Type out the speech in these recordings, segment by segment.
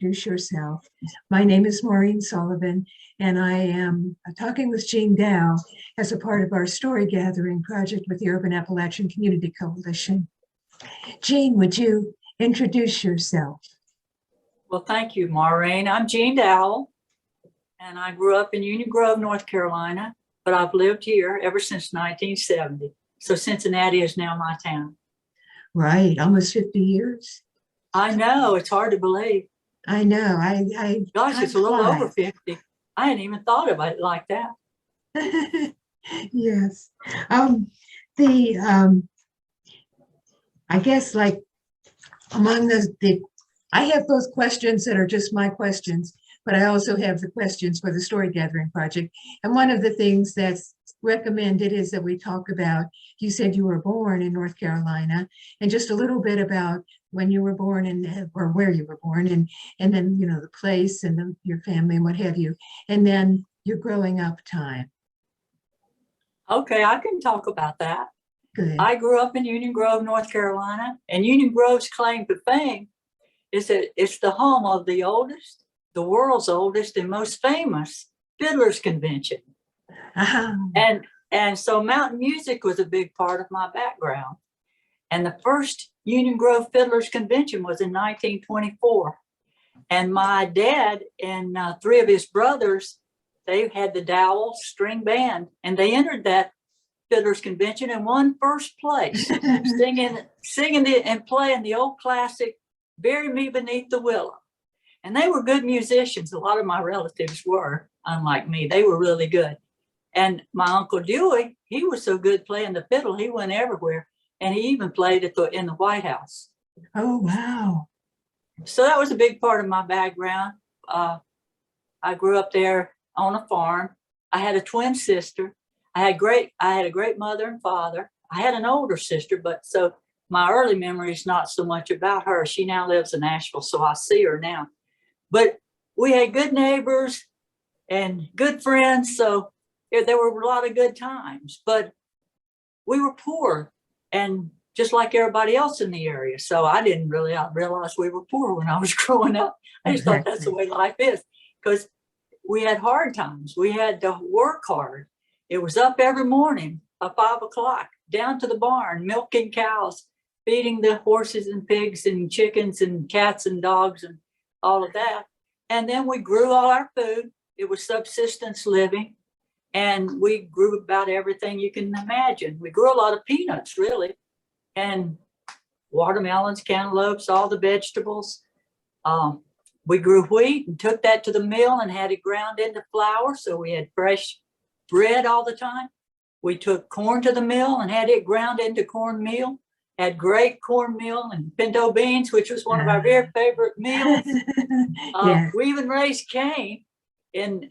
introduce yourself. My name is Maureen Sullivan, and I am talking with Jean Dowell as a part of our story gathering project with the Urban Appalachian Community Coalition. Jean, would you introduce yourself? Well, thank you, Maureen. I'm Jean Dowell, and I grew up in Union Grove, North Carolina, but I've lived here ever since 1970. So Cincinnati is now my town. Right, almost 50 years. I know, it's hard to believe. I know. Gosh, it's a little over 50. I hadn't even thought about it like that. Yes. I guess like among the I have both questions that are just my questions, but I also have the questions for the story gathering project. And one of the things that's recommended is that we talk about, you said you were born in North Carolina, and just a little bit about when you were born and or where you were born, and then, you know, the place and your family and what have you, and then your growing up time. Okay, I can talk about that. Good. I grew up in Union Grove, North Carolina, and Union Grove's claim to fame is that it's the home of the oldest, the world's oldest and most famous fiddlers convention. And so mountain music was a big part of my background. And the first Union Grove Fiddlers Convention was in 1924. And my dad and three of his brothers, they had the Dowell string band, and they entered that Fiddlers Convention and won first place, singing and playing the old classic, Bury Me Beneath the Willow. And they were good musicians. A lot of my relatives were, unlike me. They were really good. And my Uncle Dewey, he was so good playing the fiddle, he went everywhere. And he even played in the White House. Oh, wow. So that was a big part of my background. I grew up there on a farm. I had a twin sister. I had a great mother and father. I had an older sister, but so my early memory is not so much about her. She now lives in Nashville, so I see her now. But we had good neighbors and good friends, so there were a lot of good times. But we were poor, and just like everybody else in the area. So I didn't really realize we were poor when I was growing up. I just thought that's the way life is, because we had hard times. We had to work hard. It was up every morning at 5 o'clock, down to the barn, milking cows, feeding the horses and pigs and chickens and cats and dogs and all of that. And then we grew all our food. It was subsistence living. And we grew about everything you can imagine. We grew a lot of peanuts, really, and watermelons, cantaloupes, all the vegetables. We grew wheat and took that to the mill and had it ground into flour. So we had fresh bread all the time. We took corn to the mill and had it ground into cornmeal. Had great cornmeal and pinto beans, which was one of our very favorite meals. Yes. We even raised cane and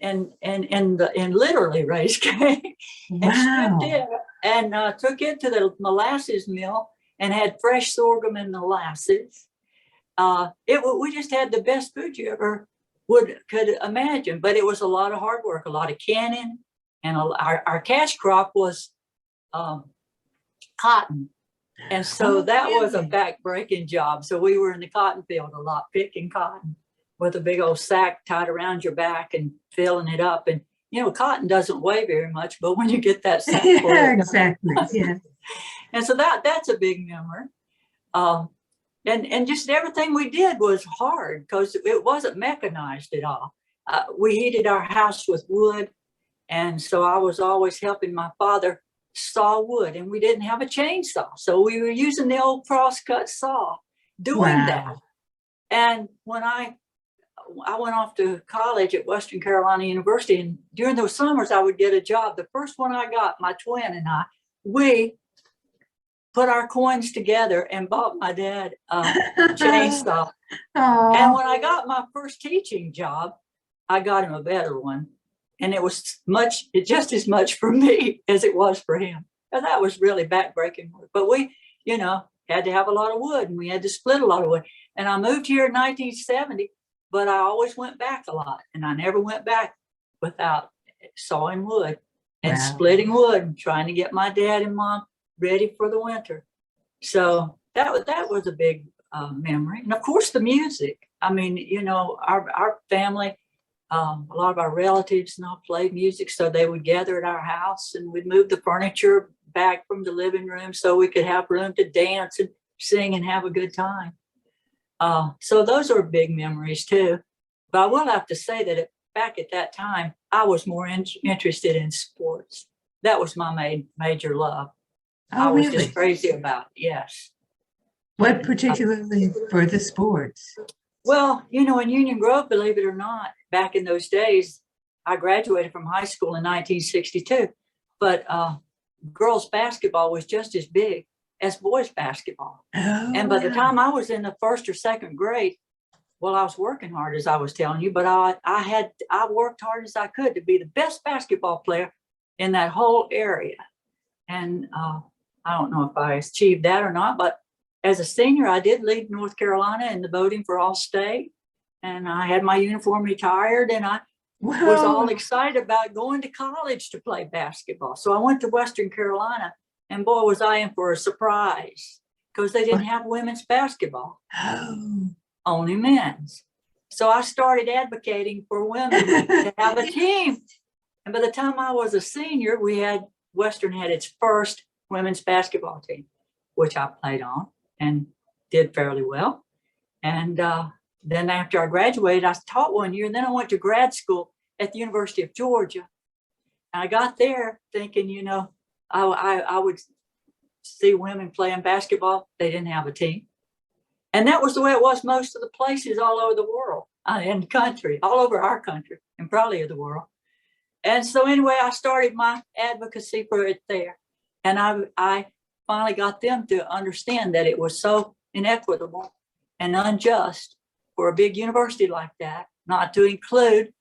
literally raised cane. Wow. And stripped it and took it to the molasses mill and had fresh sorghum and molasses. We just had the best food you ever could imagine, but it was a lot of hard work, a lot of canning, and our cash crop was cotton. And so that was a back-breaking job. So we were in the cotton field a lot, picking cotton with a big old sack tied around your back and filling it up. And, you know, cotton doesn't weigh very much, but when you get that sack full, exactly, yeah. And so that's a big memory. And just everything we did was hard because it wasn't mechanized at all. We heated our house with wood. And so I was always helping my father saw wood, and we didn't have a chainsaw. So we were using the old crosscut saw doing that. And when I went off to college at Western Carolina University, and during those summers I would get a job. The first one I got, my twin and we put our coins together and bought my dad a chainsaw. And when I got my first teaching job, I got him a better one. And it was just as much for me as it was for him. And that was really backbreaking work. But we, you know, had to have a lot of wood, and we had to split a lot of wood. And I moved here in 1970, but I always went back a lot. And I never went back without sawing wood and splitting wood and trying to get my dad and mom ready for the winter. So that was a big memory. And of course, the music. I mean, you know, our family, a lot of our relatives and all played music, so they would gather at our house, and we'd move the furniture back from the living room so we could have room to dance and sing and have a good time. So those are big memories too. But I will have to say that back at that time, I was more interested in sports. That was my major love. I Oh, was really? just crazy about it. Yes. What particularly for the sports? Well, you know, in Union Grove, believe it or not, back in those days, I graduated from high school in 1962, but girls basketball was just as big as boys basketball. Oh, And by the wow. time I was in the first or second grade, well, I was working hard, as I was telling you, but I worked hard as I could to be the best basketball player in that whole area. And I don't know if I achieved that or not, but as a senior, I did lead North Carolina in the voting for All-State. And I had my uniform retired, and I was all excited about going to college to play basketball. So I went to Western Carolina, and boy, was I in for a surprise, because they didn't have women's basketball, only men's. So I started advocating for women to have a team. And by the time I was a senior, Western had its first women's basketball team, which I played on and did fairly well. And then after I graduated, I taught 1 year, and then I went to grad school at the University of Georgia. And I got there thinking, you know, I would see women playing basketball. They didn't have a team. And that was the way it was most of the places all over the world, in the country, all over our country, and probably of the world. And so anyway, I started my advocacy for it there. And I finally got them to understand that it was so inequitable and unjust for a big university like that not to include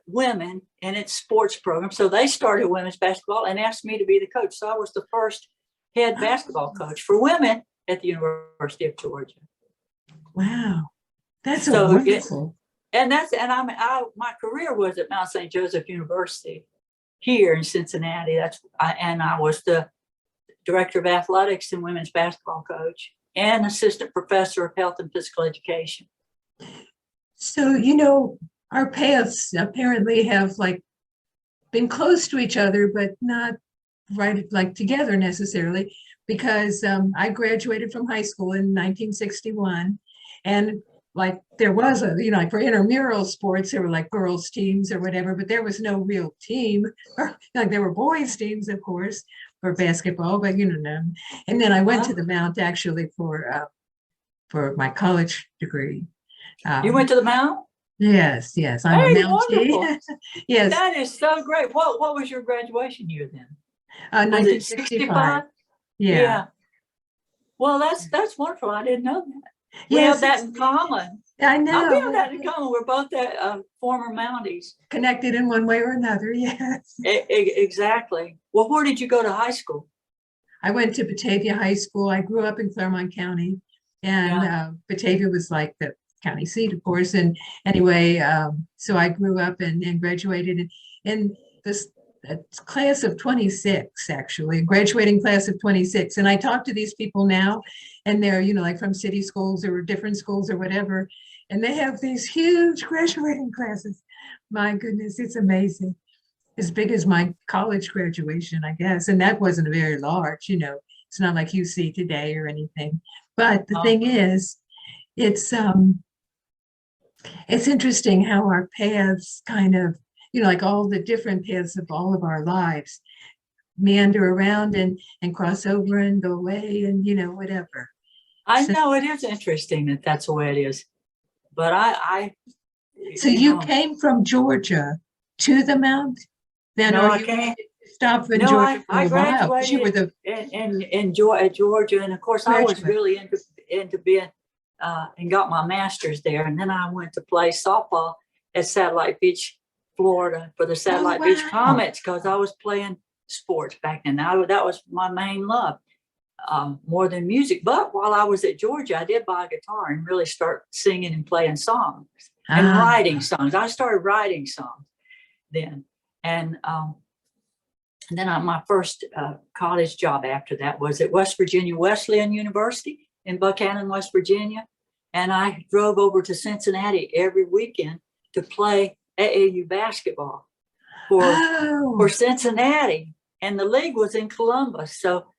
women in its sports program. So they started women's basketball and asked me to be the coach. So I was the first head basketball coach for women at the University of Georgia. Wow, that's So wonderful. My career was at Mount St. Joseph University here in Cincinnati. I was the director of athletics and women's basketball coach and assistant professor of health and physical education. So, you know, our paths apparently have like been close to each other, but not right like together necessarily, because I graduated from high school in 1961, and like there was like for intramural sports, there were like girls teams or whatever, but there was no real team. Or like there were boys teams, of course, for basketball, but no. And then I went to the Mount actually for my college degree. You went to the Mount? Yes, I'm a Mountie. Wonderful. Yes. That is so great. What was your graduation year then? Was 1965. Yeah. Well, that's wonderful. I didn't know that. We Yes, have that in common. I know. We have that in common. We're both former Mounties. Connected in one way or another, yes. Exactly. Well, where did you go to high school? I went to Batavia High School. I grew up in Claremont County, and Batavia was like the county seat, of course. And anyway, so I grew up and graduated in this class of 26, actually, graduating class of 26. And I talk to these people now, and they're, like from city schools or different schools or whatever, and they have these huge graduating classes. My goodness, it's amazing. As big as my college graduation, I guess. And that wasn't very large, it's not like you see today or anything. But the thing is, it's interesting how our paths kind of, like all the different paths of all of our lives meander around and cross over and go away and, whatever. I know it is interesting that that's the way it is. But So you came from Georgia to the Mount? Then no, I you can't stop in Georgia for I a while? graduated You were the in Georgia, and of course I was really into being and got my master's there, and then I went to play softball at Satellite Beach, Florida, for the Satellite Beach Comets, because I was playing sports back then. That was my main love, more than music. But while I was at Georgia, I did buy a guitar and really start singing and playing songs and writing songs. I started writing songs then. And then my first college job after that was at West Virginia Wesleyan University in Buchanan, West Virginia. And I drove over to Cincinnati every weekend to play AAU basketball for Cincinnati. And the league was in Columbus. So,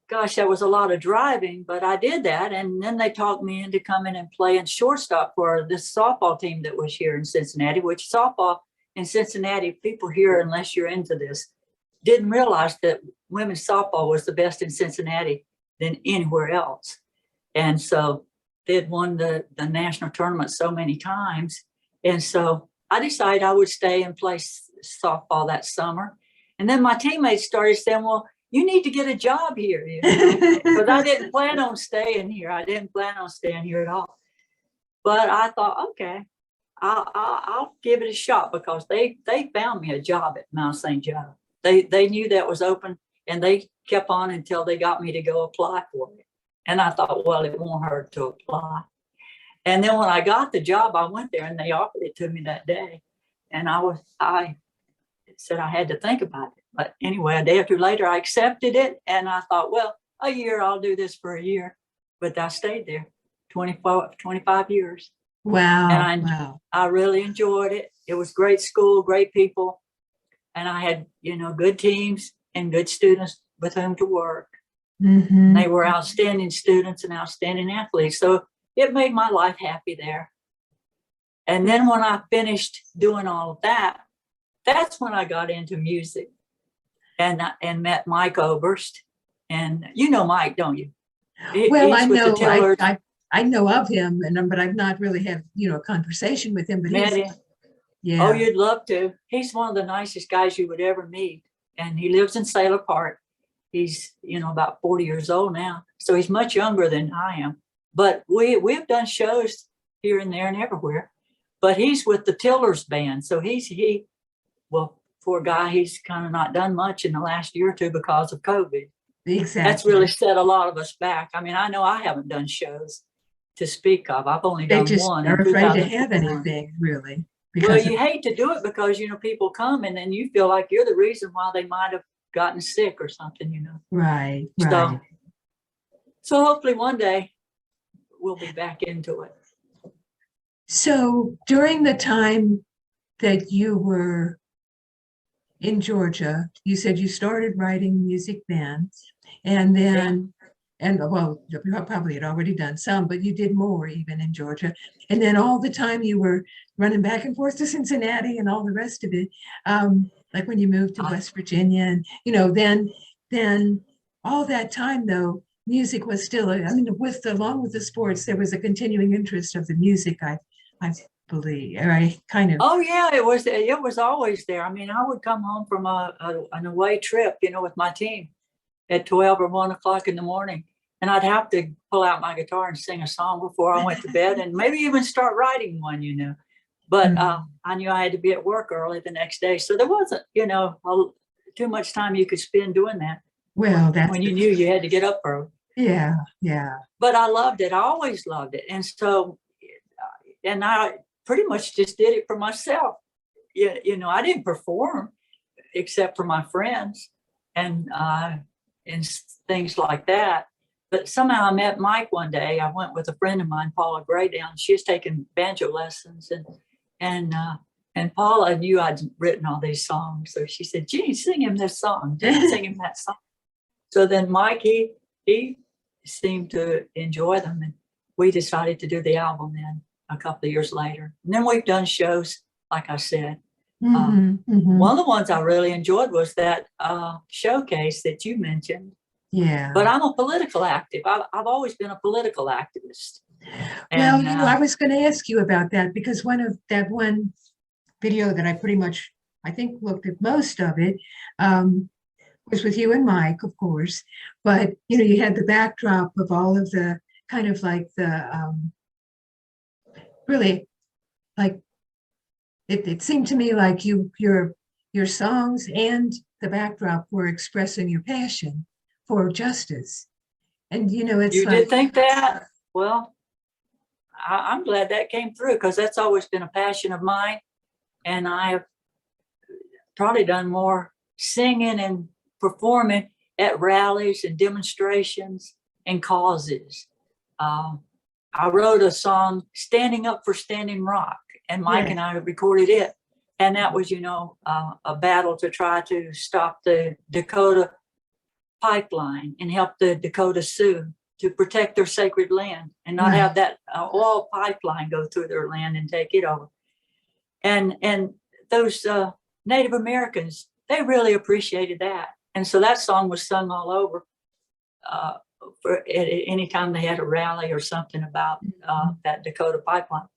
gosh, that was a lot of driving, but I did that. And then they talked me into coming and playing shortstop for this softball team that was here in Cincinnati, which softball in Cincinnati, people here, unless you're into this, didn't realize that women's softball was the best in Cincinnati than anywhere else. And so they'd won the national tournament so many times. And so I decided I would stay and play softball that summer. And then my teammates started saying, well, you need to get a job here. Because I didn't plan on staying here. I didn't plan on staying here at all. But I thought, okay, I'll give it a shot, because they found me a job at Mount St. Joe. They knew that was open, and they kept on until they got me to go apply for it. And I thought, well, it won't hurt to apply. And then when I got the job, I went there and they offered it to me that day. And I said I had to think about it. But anyway, a day or two later, I accepted it. And I thought, well, a year, I'll do this for a year. But I stayed there 25 years. Wow. And I really enjoyed it. It was great school, great people. And I had, good teams and good students with whom to work. Mm-hmm. They were outstanding students and outstanding athletes. So it made my life happy there. And then when I finished doing all of that, that's when I got into music and met Mike Oberst. And you know Mike, don't you? Well, I know, I know of him, but I've not really had, a conversation with him. But yeah. Oh, you'd love to. He's one of the nicest guys you would ever meet. And he lives in Sailor Park. He's, about 40 years old now. So he's much younger than I am. But we've done shows here and there and everywhere. But he's with the Tillers band. So well, poor guy, he's kind of not done much in the last year or two because of COVID. Exactly. That's really set a lot of us back. I mean, I know I haven't done shows to speak of. I've only done one. They're afraid to have anything, really. Well, you hate to do it because, people come and then you feel like you're the reason why they might have gotten sick or something, Right. So hopefully one day we'll be back into it. So during the time that you were in Georgia, you said you started writing music then, and then, well, you probably had already done some, but you did more even in Georgia. And then all the time you were running back and forth to Cincinnati and all the rest of it. Like when you moved to West Virginia, and, then all that time though, music was still, along with the sports, there was a continuing interest of the music, I believe, or I kind of. Oh yeah, it was always there. I mean, I would come home from an away trip, with my team at 12 or 1 o'clock in the morning. And I'd have to pull out my guitar and sing a song before I went to bed and maybe even start writing one, But I knew I had to be at work early the next day. So there wasn't, too much time you could spend doing that. Well, that's when you knew you had to get up early. Yeah. But I loved it. I always loved it. And so, and I pretty much just did it for myself. I didn't perform except for my friends and things like that. But somehow I met Mike one day. I went with a friend of mine, Paula Graydown. She was taking banjo lessons, and Paula knew I'd written all these songs. So she said, "Gee, sing him this song. Sing him that song." So then Mike, he seemed to enjoy them, and we decided to do the album then a couple of years later. And then we've done shows, like I said. One of the ones I really enjoyed was that showcase that you mentioned. Yeah. But I'm a political active. I've always been a political activist. And, well, I was going to ask you about that because one video that I think looked at most of it was with you and Mike, of course. But, you had the backdrop of all of the kind of like the really like it seemed to me like your songs and the backdrop were expressing your passion for justice. And it's you did think that? Well, I'm glad that came through because that's always been a passion of mine. And I have probably done more singing and performing at rallies and demonstrations and causes. I wrote a song, Standing Up for Standing Rock, and Mike and I recorded it. And that was, a battle to try to stop the Dakota pipeline and help the Dakota Sioux to protect their sacred land and not have that oil pipeline go through their land and take it over. And those Native Americans, they really appreciated that. And so that song was sung all over for any time they had a rally or something about that Dakota pipeline.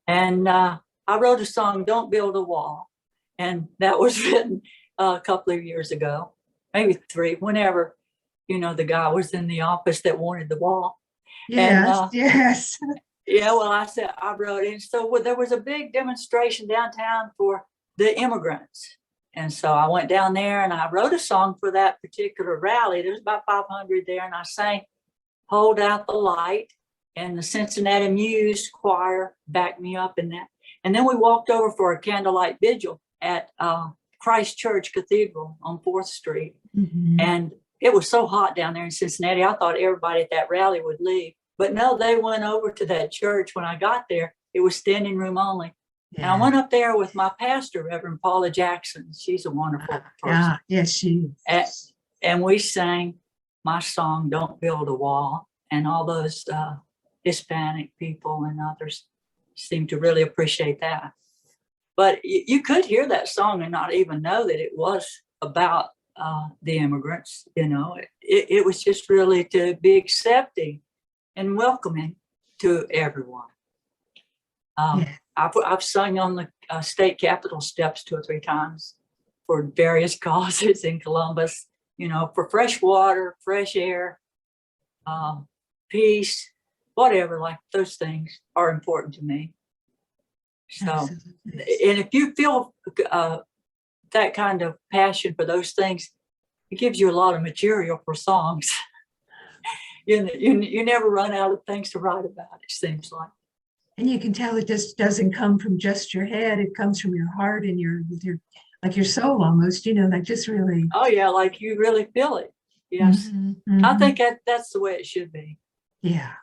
And I wrote a song, Don't Build a Wall. And that was written a couple of years ago, maybe 3, whenever, the guy was in the office that wanted the wall. Yes, And, yes. Yeah, well, I wrote it. And so there was a big demonstration downtown for the immigrants. And so I went down there and I wrote a song for that particular rally. There was about 500 there, and I sang Hold Out the Light, and the Cincinnati Muse choir backed me up in that. And then we walked over for a candlelight vigil at Christ Church Cathedral on 4th Street. Mm-hmm. And it was so hot down there in Cincinnati, I thought everybody at that rally would leave. But no, they went over to that church. When I got there, it was standing room only. Yeah. And I went up there with my pastor, Reverend Paula Jackson. She's a wonderful person. Yes, she is. And we sang my song, Don't Build a Wall. And all those Hispanic people and others seemed to really appreciate that. But you could hear that song and not even know that it was about the immigrants. It was just really to be accepting and welcoming to everyone. I've sung on the state capitol steps 2 or 3 times for various causes in Columbus, for fresh water, fresh air, peace, whatever, like those things are important to me. So, Absolutely. and if you feel that kind of passion for those things, it gives you a lot of material for songs. You never run out of things to write about, it seems like. And you can tell it just doesn't come from just your head. It comes from your heart and your like your soul almost, like just really. Oh yeah, like you really feel it. Yes. Mm-hmm. I think that's the way it should be. Yeah.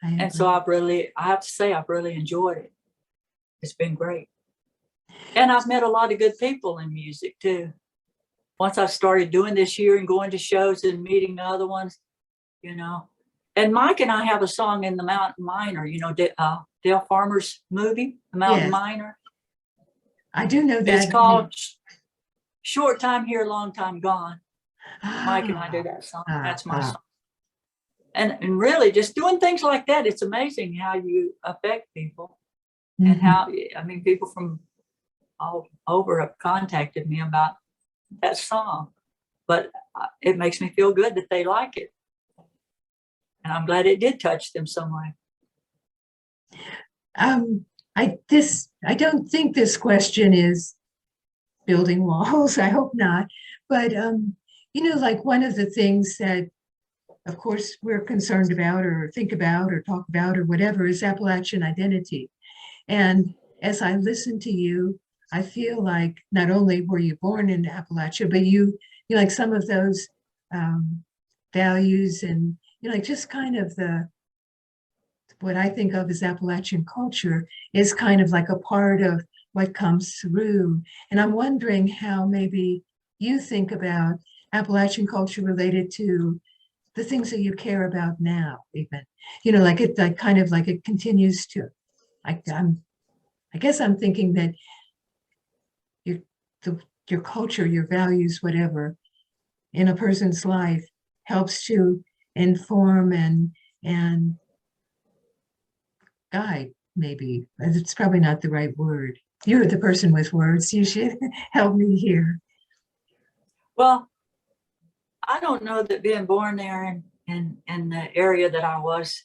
And so I have to say, I've really enjoyed it. It's been great. And I've met a lot of good people in music too. Once I started doing this year and going to shows and meeting other ones, And Mike and I have a song in the Mountain Miner, Dale Farmer's movie, The Mountain Miner. I do know that. It's called Short Time Here, Long Time Gone. Mike and I do that song. That's my song. And really just doing things like that, it's amazing how you affect people. Mm-hmm. And how, people from all over have contacted me about that song. But it makes me feel good that they like it. And I'm glad it did touch them some way. I don't think this question is building walls. I hope not. But, like one of the things that, of course, we're concerned about or think about or talk about or whatever is Appalachian identity. And as I listen to you, I feel like not only were you born in Appalachia, but you like some of those values and, just kind of what I think of as Appalachian culture is kind of like a part of what comes through. And I'm wondering how maybe you think about Appalachian culture related to the things that you care about now, even, it continues to, I guess I'm thinking that your culture, your values, whatever, in a person's life helps to inform and guide, maybe. It's probably not the right word. You're the person with words. You should help me here. Well, I don't know that being born there in the area that I was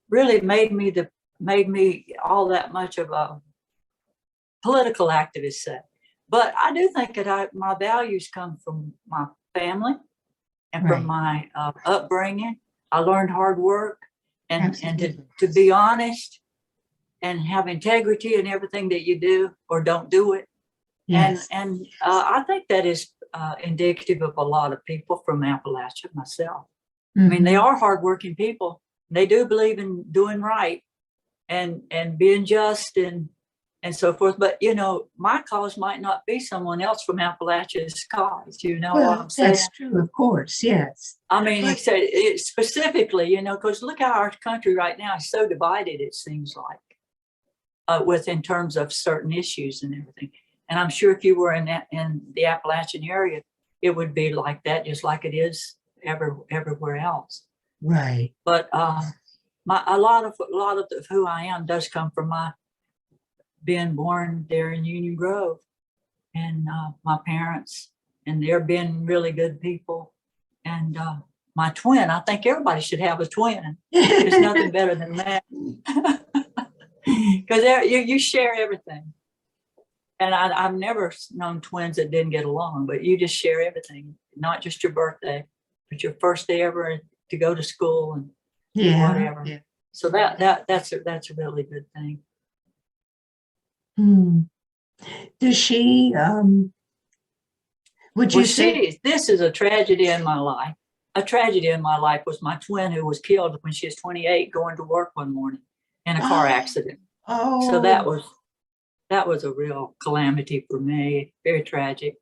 really made me all that much of a political activist, say. But I do think that my values come from my family and from my upbringing. I learned hard work and to be honest and have integrity in everything that you do or don't do it. Yes. And I think that is indicative of a lot of people from Appalachia, myself. I mean, they are hardworking people. They do believe in doing right and being just and so forth. But, you know, my cause might not be someone else from Appalachia's cause. You know what Well, I'm saying? that's true, of course, yes. I mean, But- he said it specifically, you know, because look how our country right now is so divided, it seems like, in terms of certain issues and everything. And I'm sure if you were in the Appalachian area, it would be like that, just like it is everywhere else. Right. But a lot of who I am does come from my being born there in Union Grove, and my parents, and they're being really good people. And my twin, I think everybody should have a twin. There's nothing better than that, because you share everything. And I've never known twins that didn't get along, but you just share everything, not just your birthday, but your first day ever to go to school and Yeah. whatever. Yeah. So that's a really good thing. Does she, would you Well, say? this is a tragedy in my life. A tragedy in my life was my twin, who was killed when she was 28 going to work one morning in a car accident. Oh. So that was a real calamity for me, very tragic.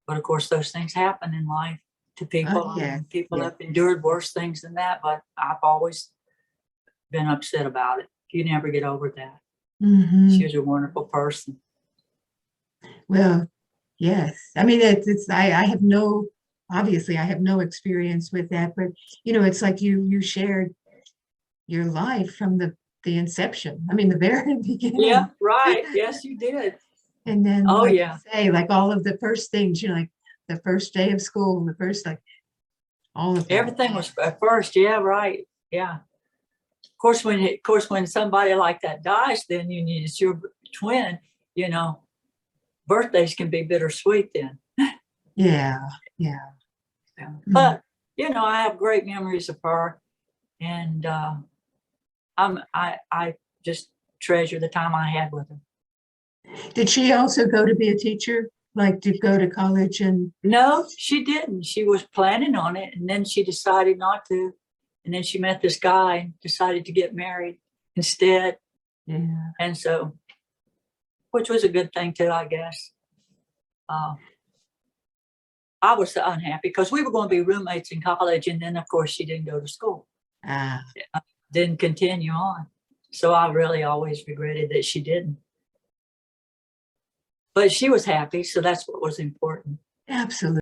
But of course, those things happen in life to people. Yeah, People yeah. have endured worse things than that, but I've always been upset about it. You never get over that. She was a wonderful person. Well, yes. I mean, I have obviously I have no experience with that, but you know, it's like you shared your life from the inception. I mean, the very beginning. Yeah, right. Yes, you did. And then, Oh, like you yeah. say, like all of the first things, you know, like the first day of school, the first, like all of that. Everything was at first. Yeah, right. Yeah. Of course, when somebody like that dies, then it's your twin, you know, birthdays can be bittersweet then. Yeah, yeah. But, you know, I have great memories of her, and I just treasure the time I had with her. Did she also go to be a teacher, like to go to college and? No, she didn't. She was planning on it, and then she decided not to. And then she met this guy and decided to get married instead. Yeah. And so, which was a good thing too, I guess. I was unhappy because we were going to be roommates in college, and then of course she didn't go to school, didn't continue on. So I really always regretted that she didn't. But she was happy, so that's what was important. Absolutely.